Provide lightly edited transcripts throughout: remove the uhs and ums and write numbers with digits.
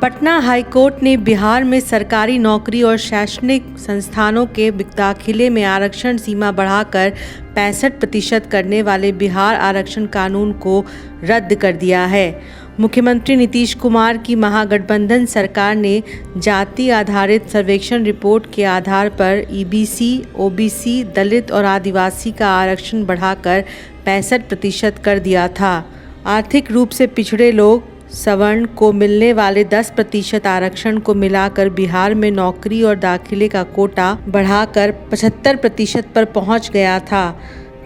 Patna high court ने बिहार में सरकारी नौकरी और शैक्षणिक संस्थानों के दाखिले में आरक्षण सीमा बढ़ाकर 65% करने वाले बिहार आरक्षण कानून को रद्द कर दिया है। मुख्यमंत्री नीतीश कुमार की महागठबंधन सरकार ने जाति आधारित सर्वेक्षण रिपोर्ट के आधार पर ईबीसी, ओबीसी, दलित और आदिवासी का आरक्षण बढ़ाकर 65% कर दिया था। आर्थिक रूप से पिछड़े लोग सवर्ण को मिलने वाले 10% आरक्षण को मिलाकर बिहार में नौकरी और दाखिले का कोटा बढ़ाकर 75% पर पहुंच गया था।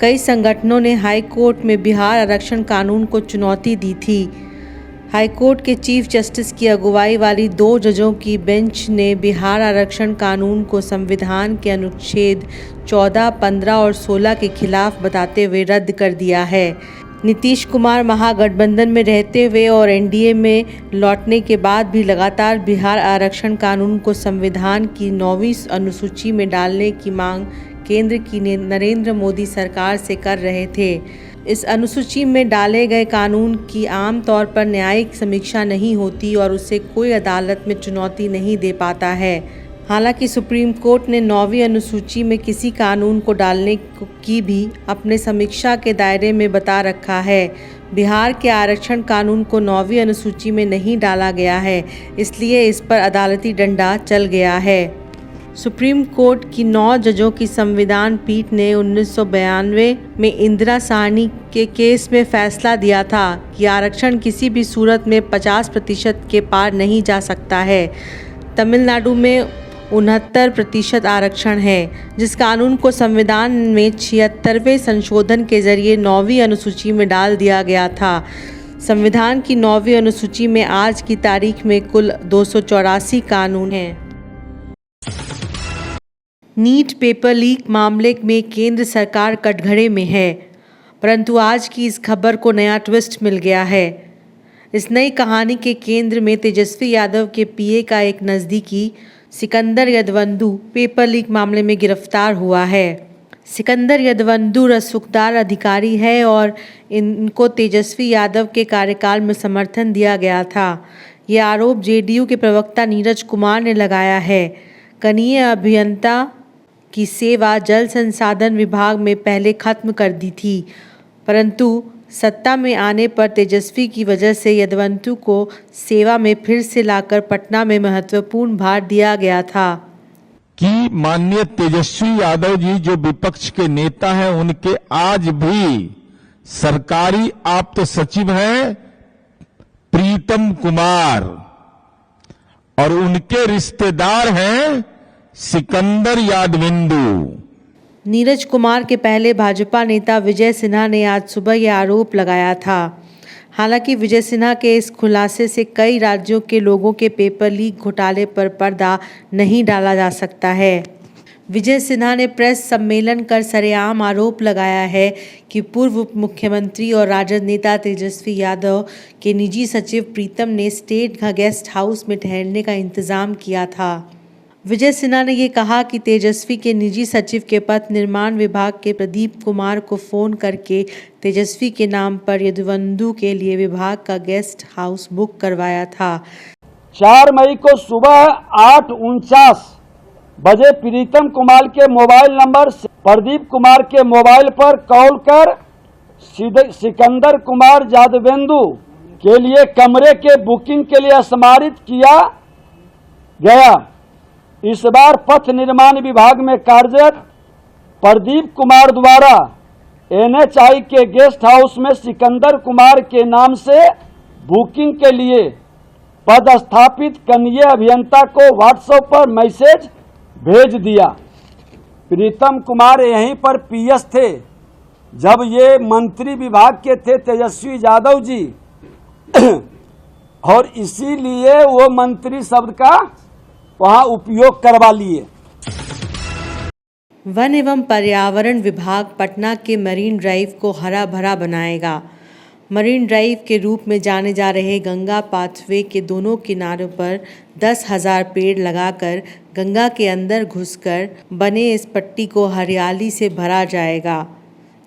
कई संगठनों ने हाई कोर्ट में बिहार आरक्षण कानून को चुनौती दी थी। हाईकोर्ट के चीफ जस्टिस की अगुवाई वाली 2 जजों की बेंच ने बिहार आरक्षण कानून को संविधान के अनुच्छेद 14, 15 और 16 के खिलाफ बताते हुए रद्द कर दिया है। नीतीश कुमार महागठबंधन में रहते हुए और एनडीए में लौटने के बाद भी लगातार बिहार आरक्षण कानून को संविधान की 9वीं अनुसूची में डालने की मांग केंद्र की नरेंद्र मोदी सरकार से कर रहे थे। इस अनुसूची में डाले गए कानून की आम तौर पर न्यायिक समीक्षा नहीं होती और उसे कोई अदालत में चुनौती नहीं दे पाता है। हालांकि सुप्रीम कोर्ट ने 9वीं अनुसूची में किसी कानून को डालने की भी अपने समीक्षा के दायरे में बता रखा है। बिहार के आरक्षण कानून को 9वीं अनुसूची में नहीं डाला गया है, इसलिए इस पर अदालती डंडा चल गया है। सुप्रीम कोर्ट की 9 जजों की संविधान पीठ ने 1992 में इंदिरा साहनी के केस में फैसला दिया था कि आरक्षण किसी भी सूरत में 50% के पार नहीं जा सकता है। तमिलनाडु में 69% आरक्षण है, जिस कानून को संविधान में 76वें संशोधन के जरिए 9वीं अनुसूची में डाल दिया गया था। संविधान की 9वीं अनुसूची में आज की तारीख में कुल 284 कानून हैं। नीट पेपर लीक मामले में केंद्र सरकार कटघरे में है, परंतु आज की इस खबर को नया ट्विस्ट मिल गया है। इस नई कहानी के केंद्र में तेजस्वी यादव के पीए का एक नज़दीकी सिकंदर यदवंदु पेपर लीक मामले में गिरफ्तार हुआ है। सिकंदर यदवंदु रसूखदार अधिकारी है और इनको तेजस्वी यादव के कार्यकाल में समर्थन दिया गया था। ये आरोप जेडीयू के प्रवक्ता नीरज कुमार ने लगाया है। कनीय अभियंता की सेवा जल संसाधन विभाग में पहले खत्म कर दी थी, परंतु सत्ता में आने पर तेजस्वी की वजह से यदवंतु को सेवा में फिर से लाकर पटना में महत्वपूर्ण भार दिया गया था कि माननीय तेजस्वी यादव जी जो विपक्ष के नेता हैं, उनके आज भी सरकारी आप्त सचिव हैं प्रीतम कुमार और उनके रिश्तेदार हैं सिकंदर यादविंदु। नीरज कुमार के पहले भाजपा नेता विजय सिन्हा ने आज सुबह यह आरोप लगाया था। हालांकि विजय सिन्हा के इस खुलासे से कई राज्यों के लोगों के पेपर लीक घोटाले पर पर्दा नहीं डाला जा सकता है। विजय सिन्हा ने प्रेस सम्मेलन कर सरेआम आरोप लगाया है कि पूर्व मुख्यमंत्री और राजद नेता तेजस्वी यादव के निजी सचिव प्रीतम ने स्टेट गेस्ट हाउस में ठहरने का इंतजाम किया था। विजय सिन्हा ने ये कहा कि तेजस्वी के निजी सचिव के पथ निर्माण विभाग के प्रदीप कुमार को फ़ोन करके तेजस्वी के नाम पर यदुवंदु के लिए विभाग का गेस्ट हाउस बुक करवाया था। 4 मई को सुबह 8:49 बजे प्रीतम कुमार के मोबाइल नंबर से प्रदीप कुमार के मोबाइल पर कॉल कर सिकंदर कुमार यादवेंदु के लिए कमरे के बुकिंग के लिए स्मारित किया गया। इस बार पथ निर्माण विभाग में कार्यरत प्रदीप कुमार द्वारा एनएचआई के गेस्ट हाउस में सिकंदर कुमार के नाम से बुकिंग के लिए पदस्थापित कनीय अभियंता को व्हाट्सएप पर मैसेज भेज दिया। प्रीतम कुमार यहीं पर पीएस थे जब ये मंत्री विभाग के थे तेजस्वी यादव जी और इसीलिए वो मंत्री शब्द का वहां उपयोग करवा लिए। वन एवं पर्यावरण विभाग पटना के मरीन ड्राइव को हरा भरा बनाएगा। मरीन ड्राइव के रूप में जाने जा रहे गंगा पाथवे के दोनों किनारों पर 10,000 पेड़ लगाकर गंगा के अंदर घुसकर बने इस पट्टी को हरियाली से भरा जाएगा।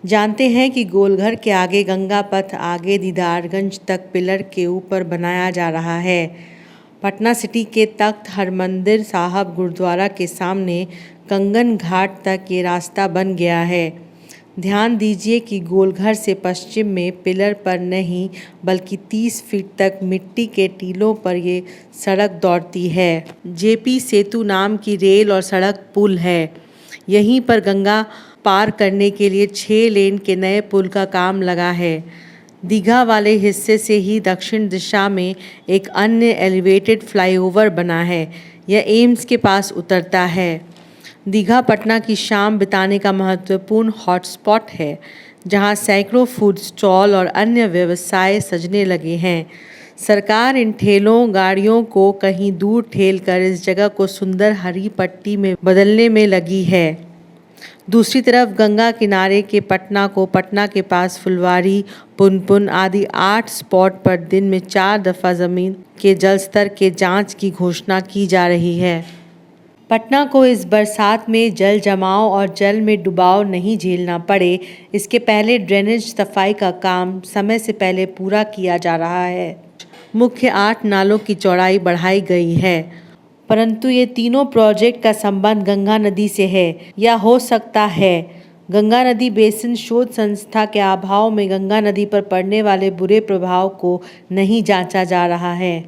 जानते हैं कि गोलघर के आगे गंगा पथ आगे दीदारगंज तक पिलर के ऊपर बनाया जा रहा है। पटना सिटी के तख्त हरमंदिर साहब गुरुद्वारा के सामने कंगन घाट तक ये रास्ता बन गया है। ध्यान दीजिए कि गोलघर से पश्चिम में पिलर पर नहीं बल्कि 30 फीट तक मिट्टी के टीलों पर ये सड़क दौड़ती है। जेपी सेतु नाम की रेल और सड़क पुल है। यहीं पर गंगा पार करने के लिए 6 लेन के नए पुल का काम लगा है। दीघा वाले हिस्से से ही दक्षिण दिशा में एक अन्य एलिवेटेड फ्लाईओवर बना है। यह एम्स के पास उतरता है। दीघा पटना की शाम बिताने का महत्वपूर्ण हॉटस्पॉट है, जहां सैकड़ों फूड स्टॉल और अन्य व्यवसाय सजने लगे हैं। सरकार इन ठेलों गाड़ियों को कहीं दूर ठेल कर इस जगह को सुंदर हरी पट्टी में बदलने में लगी है। दूसरी तरफ गंगा किनारे के पटना को पटना के पास फुलवारी, पुनपुन आदि 8 स्पॉट पर दिन में 4 दफ़ा ज़मीन के जल स्तर के जांच की घोषणा की जा रही है। पटना को इस बरसात में जल जमाव और जल में डुबाव नहीं झेलना पड़े, इसके पहले ड्रेनेज सफाई का काम समय से पहले पूरा किया जा रहा है। मुख्य 8 नालों की चौड़ाई बढ़ाई गई है, परंतु ये तीनों प्रोजेक्ट का संबंध गंगा नदी से है या हो सकता है। गंगा नदी बेसिन शोध संस्था के अभाव में गंगा नदी पर पड़ने वाले बुरे प्रभाव को नहीं जांचा जा रहा है।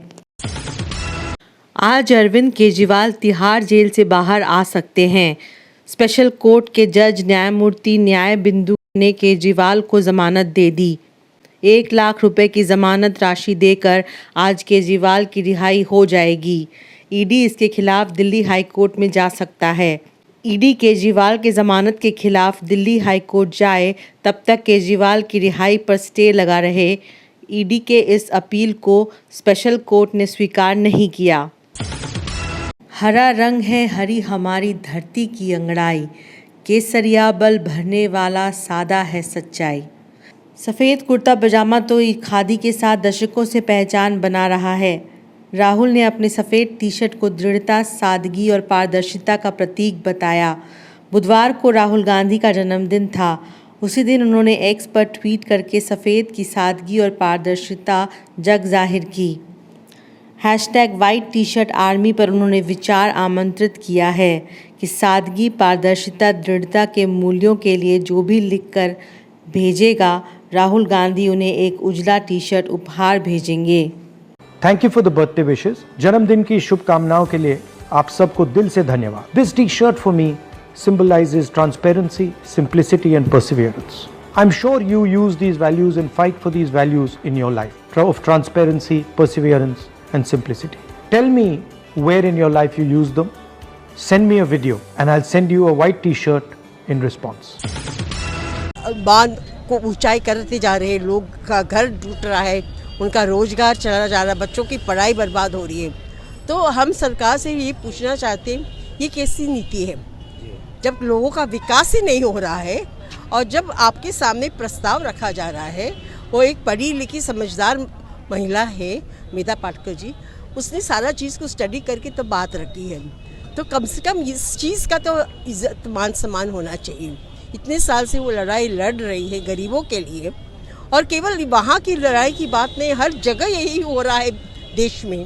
आज अरविंद केजरीवाल तिहाड़ जेल से बाहर आ सकते हैं। स्पेशल कोर्ट के जज न्यायमूर्ति न्याय बिंदु ने केजरीवाल को जमानत दे दी। 1 लाख रुपए की जमानत राशि देकर आज केजरीवाल की रिहाई हो जाएगी। ईडी इसके खिलाफ दिल्ली हाई कोर्ट में जा सकता है। ईडी केजरीवाल के जमानत के खिलाफ दिल्ली हाई कोर्ट जाए तब तक केजरीवाल की रिहाई पर स्टे लगा रहे। ईडी के इस अपील को स्पेशल कोर्ट ने स्वीकार नहीं किया। हरा रंग है हरी हमारी धरती की अंगड़ाई, केसरिया बल भरने वाला सादा है सच्चाई। सफ़ेद कुर्ता पजामा तो खादी के साथ दशकों से पहचान बना रहा है। राहुल ने अपने सफ़ेद टी शर्ट को दृढ़ता, सादगी और पारदर्शिता का प्रतीक बताया। बुधवार को राहुल गांधी का जन्मदिन था। उसी दिन उन्होंने एक्स पर ट्वीट करके सफ़ेद की सादगी और पारदर्शिता जग जाहिर की। #वाइट टी शर्ट आर्मी पर उन्होंने विचार आमंत्रित किया है कि सादगी, पारदर्शिता, दृढ़ता के मूल्यों के लिए जो भी लिखकर भेजेगा, राहुल गांधी उन्हें एक उजला टी शर्ट उपहार भेजेंगे। Thank you for the birthday wishes. जन्मदिन की शुभकामनाओं के लिए आप सबको दिल से धन्यवाद। This T shirt for me symbolizes transparency, simplicity and perseverance. I'm sure you use these values and fight for these values in your life of transparency, perseverance and simplicity. Tell me where in your life you use them. Send me a video and I'll send you a white t-shirt in response. बांध को ऊंचाई करते जा रहे लोग का घर टूट रहा है, उनका रोजगार चला जा रहा है, बच्चों की पढ़ाई बर्बाद हो रही है। तो हम सरकार से ये पूछना चाहते हैं, ये कैसी नीति है जब लोगों का विकास ही नहीं हो रहा है और जब आपके सामने प्रस्ताव रखा जा रहा है। वो एक पढ़ी लिखी समझदार महिला है मेधा पाटकर जी, उसने सारा चीज़ को स्टडी करके तो बात रखी है। तो कम से कम इस चीज़ का तो इज्जत मान सम्मान होना चाहिए। इतने साल से वो लड़ाई लड़ रही है गरीबों के लिए, और केवल वहाँ की लड़ाई की बात नहीं, हर जगह यही हो रहा है देश में।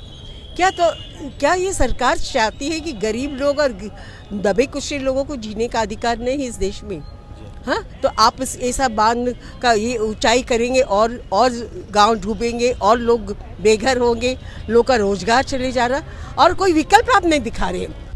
क्या ये सरकार चाहती है कि गरीब लोग और दबे कुचले लोगों को जीने का अधिकार नहीं है इस देश में? हाँ, तो आप ऐसा बांध का ये ऊंचाई करेंगे और गांव डूबेंगे और लोग बेघर होंगे, लोग का रोजगार चले जा रहा और कोई विकल्प आप नहीं दिखा रहे हैं।